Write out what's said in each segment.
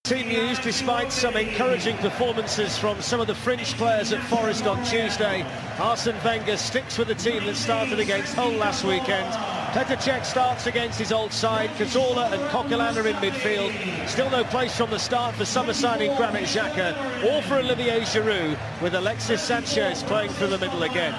Team news, despite some encouraging performances from some of the fringe players at Forest on Tuesday, Arsene Wenger sticks with the team that started against Hull last weekend. Petr Cech starts against his old side. Cazorla and Coquelin are in midfield. Still no place from the start for summer signing Granit Xhaka or for Olivier Giroud, with Alexis Sanchez playing through the middle again.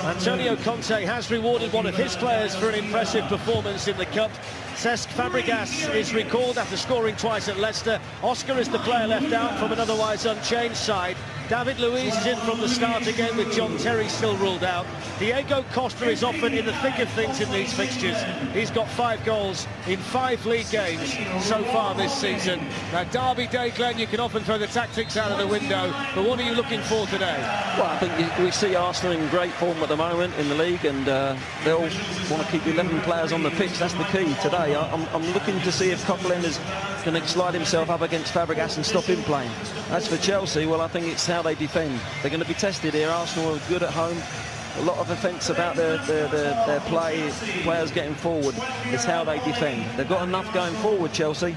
Antonio Conte has rewarded one of his players for an impressive performance in the Cup. Cesc Fabregas is recalled after scoring twice at Leicester. Oscar is the player left out from an otherwise unchanged side. David Luiz is in from the start again, with John Terry still ruled out. Diego Costa is often in the thick of things in these fixtures. He's got 5 goals in 5 league games so far this season. Now, Derby Day, Glenn, you can often throw the tactics out of the window, but what are you looking for today? Well, I think we see Arsenal in great form at the moment in the league, and they'll want to keep 11 players on the pitch. That's the key today. I'm looking to see if Coquelin is going to slide himself up against Fabregas and stop him playing. As for Chelsea, well, I think it's how they defend. They're going to be tested here. Arsenal are good at home. A lot of offence about their play, players getting forward. It's how they defend. They've got enough going forward, Chelsea.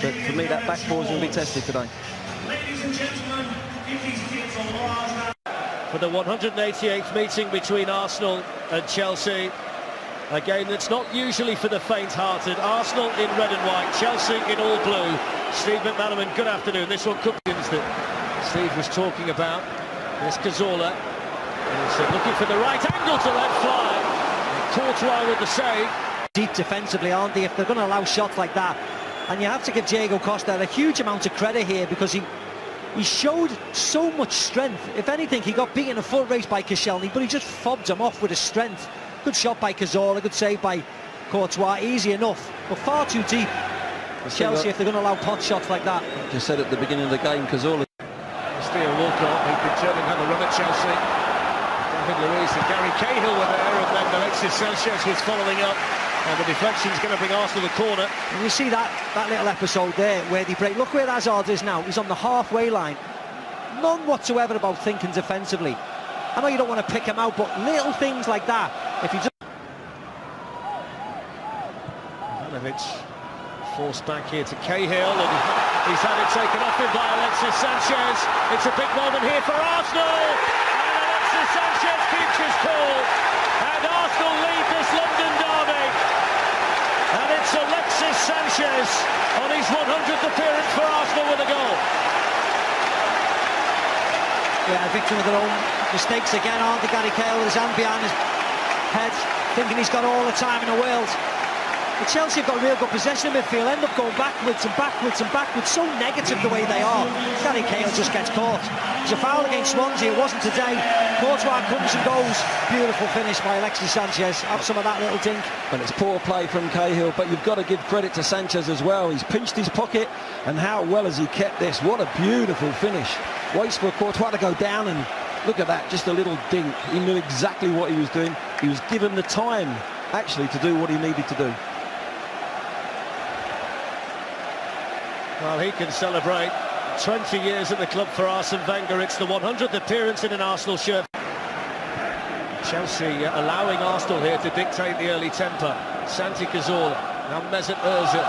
But for me, that back four is going to be tested today. For the 188th meeting between Arsenal and Chelsea, a game that's not usually for the faint-hearted. Arsenal in red and white, Chelsea in all blue. Steve McManaman, good afternoon. This one could be that Steve was talking about. There's Cazorla. He's looking for the right angle to let fly. Courtois with the save. Deep defensively, aren't they, if they're going to allow shots like that? And you have to give Diego Costa a huge amount of credit here, because he showed so much strength. If anything, he got beaten a foot race by Koscielny, but he just fobbed him off with his strength. Good shot by Cazorla, good save by Courtois, easy enough, but far too deep. Chelsea, if they're going to allow pot shots like that. Just said at the beginning of the game, Cazorla. Theo Walcott, who could turn and have a run at Chelsea. David Luiz and Gary Cahill were there, and then Alexis Sanchez was following up. And the deflection's going to bring Arsenal the corner. And you see that little episode there where they break. Look where Hazard is now. He's on the halfway line. None whatsoever about thinking defensively. I know you don't want to pick him out, but little things like that. If you just... Ivanovic forced back here to Cahill, and he's had it taken off him by Alexis Sanchez. It's a big moment here for Arsenal, and Alexis Sanchez keeps his cool, and Arsenal lead this London derby. And it's Alexis Sanchez on his 100th appearance for Arsenal with a goal. Yeah, a victim of their own mistakes again, aren't they? Gary Cahill with his hand behind his head, thinking he's got all the time in the world. But Chelsea have got real good possession in midfield, end up going backwards and backwards and backwards, so negative the way they are. Gary Cahill just gets caught. It's a foul against Swansea, it wasn't today. Courtois comes and goes. Beautiful finish by Alexis Sanchez. Have some of that little dink. And it's poor play from Cahill, but you've got to give credit to Sanchez as well. He's pinched his pocket, and how well has he kept this? What a beautiful finish. Waits for Courtois to go down, and look at that, just a little dink. He knew exactly what he was doing. He was given the time, actually, to do what he needed to do. Well, he can celebrate 20 years at the club for Arsene Wenger. It's the 100th appearance in an Arsenal shirt. Chelsea allowing Arsenal here to dictate the early temper. Santi Cazorla, now Mesut Ozil.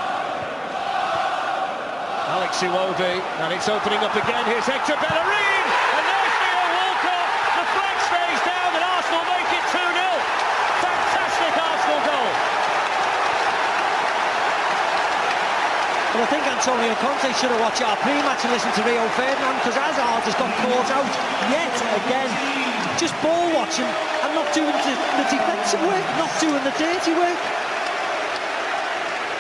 Alex Iwobi, and it's opening up again. Here's Hector Bellerin, and there's Theo Walcott. The flag stays down, and Arsenal make it 2-0. Fantastic Arsenal goal. Well, I think Antonio Conte should have watched our pre-match and listened to Rio Ferdinand, because Hazard has got caught out yet again. Just ball watching and not doing the defensive work, not doing the dirty work.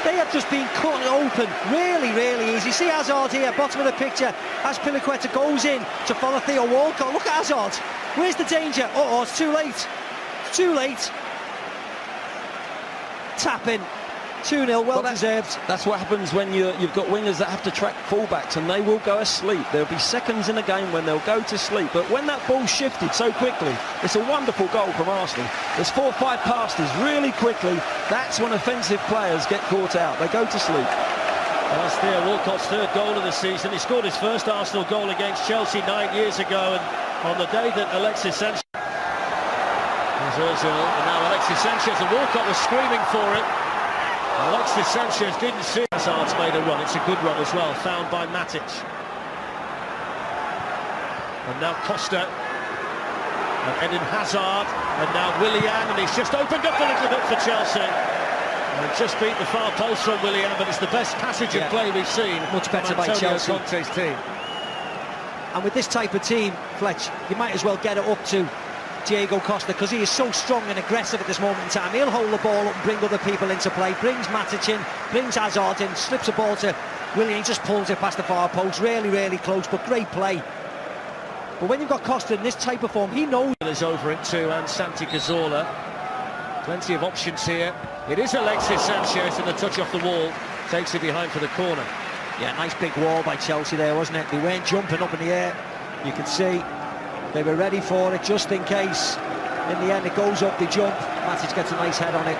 They have just been cut open really, really easy. See Hazard here, bottom of the picture, as Piliqueta goes in to follow Theo Walcott. Look at Hazard. Where's the danger? Oh, it's too late. It's too late. Tap in. 2-0, well deserved. That's what happens when you've got wingers that have to track fullbacks, and they will go asleep. There'll be seconds in a game when they'll go to sleep, but when that ball shifted so quickly, it's a wonderful goal from Arsenal. There's 4 or 5 passes really quickly. That's when offensive players get caught out. They go to sleep. That's Theo Walcott's 3rd goal of the season. He scored his first Arsenal goal against Chelsea 9 years ago, and on the day that Alexis Sanchez... There's Ozil, and now Alexis Sanchez, and Walcott was screaming for it. Alexis Sanchez didn't see Hazard's made a run. It's a good run as well, found by Matic. And now Costa. And Eden Hazard. And now Willian. And he's just opened up a little bit for Chelsea. And just beat the far post from Willian, but it's the best passage of play we've seen. Much better by Antonio Chelsea. Conte's team. And with this type of team, Fletch, you might as well get it up to Diego Costa, because he is so strong and aggressive at this moment in time. He'll hold the ball up and bring other people into play, brings Matic in, brings Hazard in, slips a ball to Willian, he just pulls it past the far post. Really, really close, but great play. But when you've got Costa in this type of form, he knows. Is over it too, and Santi Cazorla. Plenty of options here. It is Alexis Sanchez, and the touch off the wall takes it behind for the corner. Yeah, nice big wall by Chelsea there, wasn't it? They weren't jumping up in the air. You can see they were ready for it, just in case. In the end, it goes up, they jump. Matic gets a nice head on it.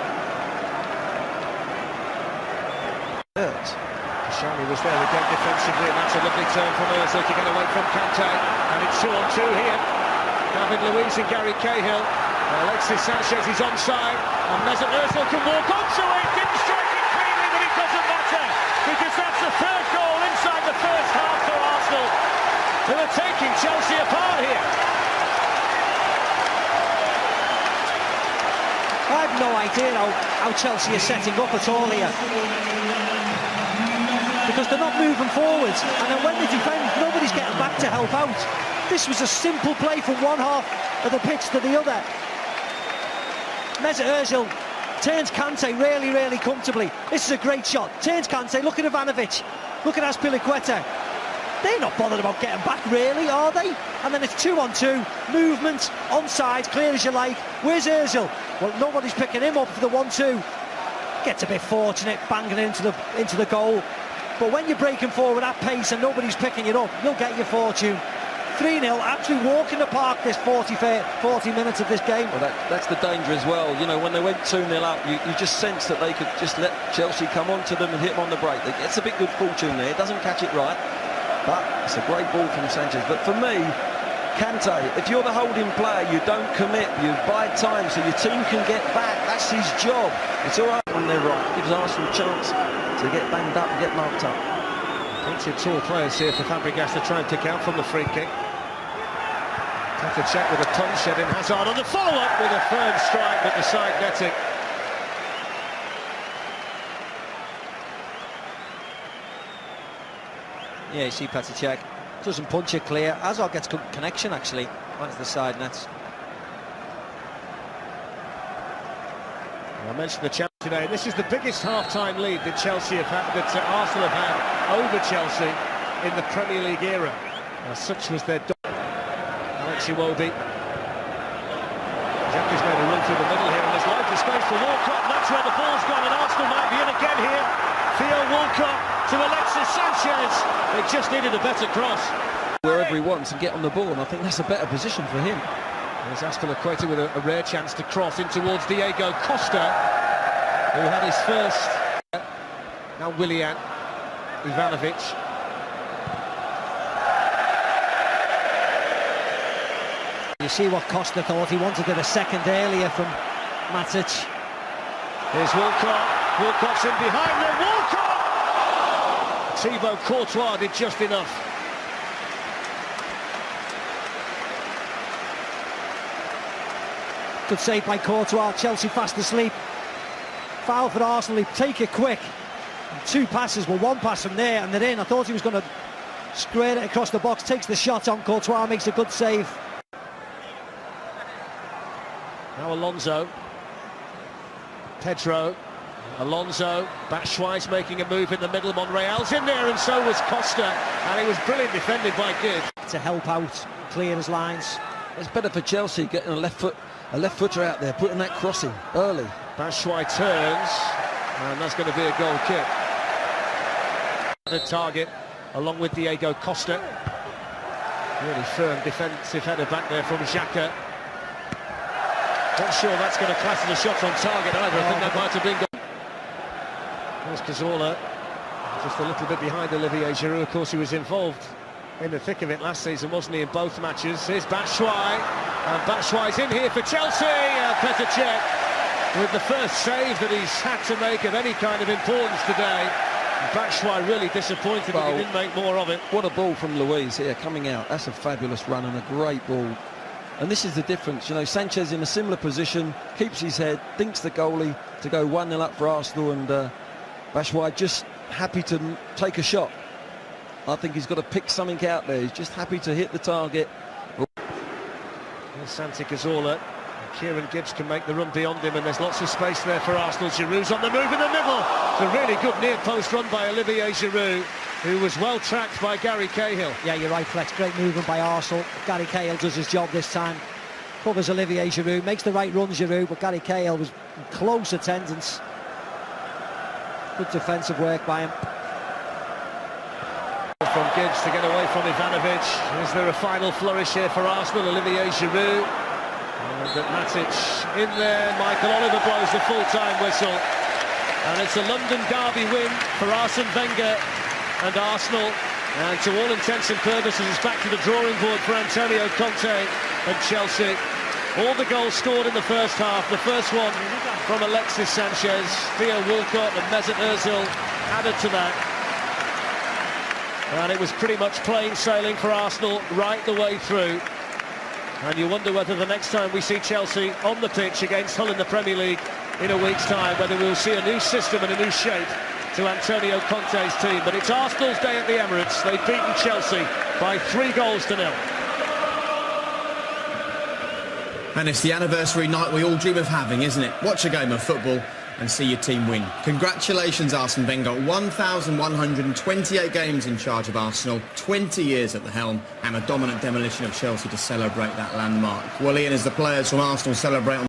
Shani was there again defensively, and that's a lovely turn from Ozil to get away from Kante. And it's 2-on-2 here. David Luiz and Gary Cahill. Alexis Sanchez is onside, and Mesut Ozil can walk onto it. Didn't strike it cleanly, but it doesn't matter, because that's the third goal inside the first half for Arsenal, who are taking Chelsea apart here. I have no idea how Chelsea is setting up at all here, because they're not moving forwards, and then when they defend, nobody's getting back to help out. This was a simple play from one half of the pitch to the other. Mesut Ozil turns Kante really, really comfortably. This is a great shot. Turns Kante, look at Ivanovic, look at Azpilicueta. They're not bothered about getting back, really, are they? And then it's 2-on-2, movement, onside, clear as you like. Where's Ozil? Well, nobody's picking him up for the 1-2. Gets a bit fortunate, banging into the goal. But when you're breaking forward at pace and nobody's picking it up, you'll get your fortune. 3-0, actually walking the park this 40 minutes of this game. Well, that's the danger as well. You know, when they went 2-0 up, you just sense that they could just let Chelsea come onto them and hit them on the break. It's a bit good fortune there. It doesn't catch it right, but it's a great ball from Sanchez. But for me, Kante, if you're the holding player, you don't commit, you bide time so your team can get back. That's his job. It's all right when they're right. Gives Arsenal a chance to get banged up and get marked up. Plenty of tall players here for Fabregas to try and pick out from the free kick. Have to check with a punch, Eden Hazard on the follow-up with a firm strike, but the side netting. Yeah, you see Petr Cech doesn't punch it clear. Hazard gets good connection, actually, onto the side nets. I mentioned the Chelsea today. This is the biggest half-time lead that Chelsea have had, that Arsenal have had over Chelsea in the Premier League era. Such was their Alex Iwobi. Xhaka's made a run through the middle here, and there's loads of space for Walcott, and that's where the ball's gone, and Arsenal might be in again here. Theo Walcott to Alexis Sanchez. They just needed a better cross. Wherever he wants and get on the ball, and I think that's a better position for him. There's Azpilicueta with a rare chance to cross in towards Diego Costa, who had his first. Now Willian, Ivanovic. You see what Costa thought. He wanted it a second earlier from Matic. Here's Walcott. Walcott's in behind them. Walcott! Thibaut Courtois did just enough. Good save by Courtois. Chelsea fast asleep. Foul for Arsenal. They take it quick. Two passes. Well, one pass from there and they're in. I thought he was going to square it across the box. Takes the shot on Courtois. Makes a good save. Now Alonso. Pedro. Alonso. Batshuayi's making a move in the middle. Monreal's in there, and so was Costa. And he was brilliant defended by Good. To help out, clear his lines. It's better for Chelsea getting a left footer out there, putting that crossing early. Batshuayi turns, and that's going to be a goal kick. The target, along with Diego Costa. Really firm defensive header back there from Xhaka. Not sure that's going to class as a shot on target either. I think that might have been goal. There's Cazorla, just a little bit behind Olivier Giroud. Of course, he was involved in the thick of it last season, wasn't he, in both matches. Here's Batshuayi, and Batshuayi's in here for Chelsea. Petr Cech with the first save that he's had to make of any kind of importance today. Batshuayi really disappointed that he didn't make more of it. What a ball from Luiz here, coming out. That's a fabulous run and a great ball. And this is the difference, you know, Sanchez in a similar position, keeps his head, thinks the goalie to go 1-0 up for Arsenal, and Batshuayi just happy to take a shot. I think he's got to pick something out there. He's just happy to hit the target. Santi Cazorla, Kieran Gibbs can make the run beyond him, and there's lots of space there for Arsenal. Giroud's on the move in the middle. It's a really good near post run by Olivier Giroud, who was well tracked by Gary Cahill. Yeah, you're right, Flex. Great movement by Arsenal. Gary Cahill does his job this time. Covers Olivier Giroud, makes the right run, Giroud, but Gary Cahill was in close attendance. Good defensive work by him. From Gibbs to get away from Ivanovic. Is there a final flourish here for Arsenal? Olivier Giroud. And Matic in there. Michael Oliver blows the full-time whistle. And it's a London derby win for Arsene Wenger and Arsenal. And to all intents and purposes, it's back to the drawing board for Antonio Conte and Chelsea. All the goals scored in the first half. The first one from Alexis Sanchez, Theo Walcott and Mesut Ozil added to that. And it was pretty much plain sailing for Arsenal right the way through. And you wonder whether the next time we see Chelsea on the pitch against Hull in the Premier League in a week's time, whether we'll see a new system and a new shape to Antonio Conte's team. But it's Arsenal's day at the Emirates. They've beaten Chelsea by 3-0. And it's the anniversary night we all dream of having, isn't it? Watch a game of football and see your team win. Congratulations, Arsene Wenger. 1,128 games in charge of Arsenal, 20 years at the helm, and a dominant demolition of Chelsea to celebrate that landmark. Well, Ian, as the players from Arsenal celebrate on